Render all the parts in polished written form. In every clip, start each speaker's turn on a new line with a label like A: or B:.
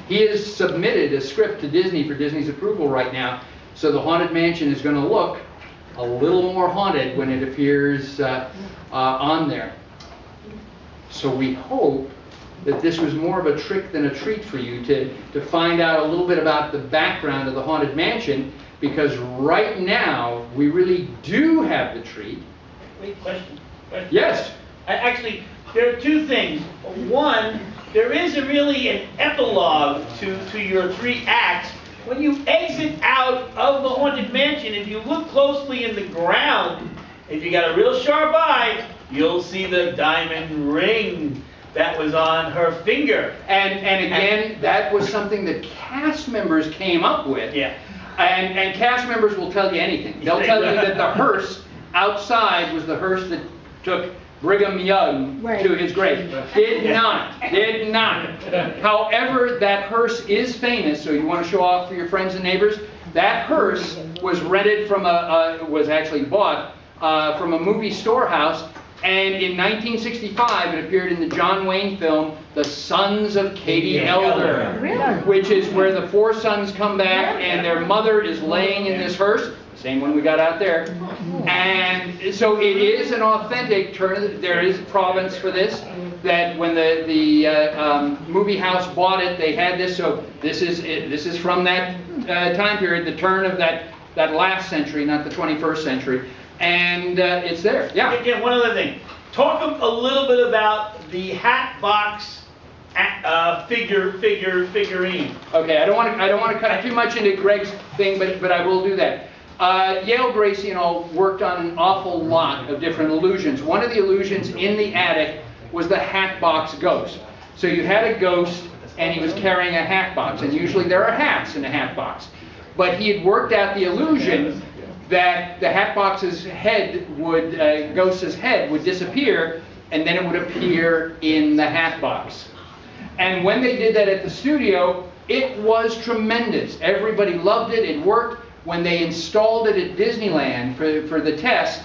A: He has submitted a script to Disney for Disney's approval right now, so the Haunted Mansion is going to look a little more haunted when it appears on there. So we hope that this was more of a trick than a treat for you to find out a little bit about the background of the Haunted Mansion, because right now we really do have the treat.
B: Wait, question.
A: Yes.
B: Actually, there are two things. One, there isn't really an epilogue to your 3 acts. When you exit out of the Haunted Mansion, if you look closely in the ground, if you got a real sharp eye, you'll see the diamond ring that was on her finger.
A: And again, that was something that cast members came up with.
B: Yeah.
A: And cast members will tell you anything. They'll tell you that the hearse outside was the hearse that took Brigham Young to his grave. Did not. However, that hearse is famous, so you want to show off for your friends and neighbors. That hearse was rented from was actually bought from a movie storehouse, and in 1965 it appeared in the John Wayne film, The Sons of Katie Elder, which is where the 4 sons come back and their mother is laying in this hearse. Same one we got out there. And so it is an authentic turn. There is provenance for this, that when the movie house bought it, they had this. So this is from that time period, the turn of that last century, not the 21st century. And it's there. Yeah.
B: Again, one other thing. Talk a little bit about the hat box figurine.
A: Okay, I don't want to cut too much into Greg's thing, but I will do that. Yale, Gracie, and all worked on an awful lot of different illusions. One of the illusions in the attic was the hat box ghost. So you had a ghost, and he was carrying a hat box, and usually there are hats in a hat box. But he had worked out the illusion that the hat box's head would, ghost's head would disappear, and then it would appear in the hat box. And when they did that at the studio, it was tremendous. Everybody loved it. It worked. When they installed it at Disneyland for the test,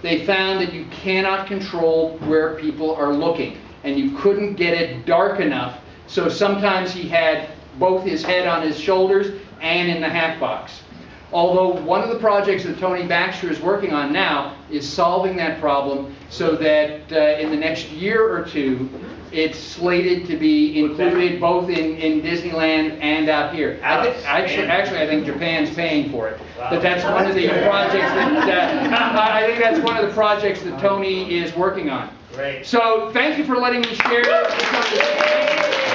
A: they found that you cannot control where people are looking, and you couldn't get it dark enough. So sometimes he had both his head on his shoulders and in the hat box. Although one of the projects that Tony Baxter is working on now is solving that problem, so that in the next year or 2, it's slated to be included both in Disneyland and out here. Actually, I think Japan's paying for it. But that's one of the projects that I think that's one of the projects that Tony is working on.
B: Great.
A: So thank you for letting me share this.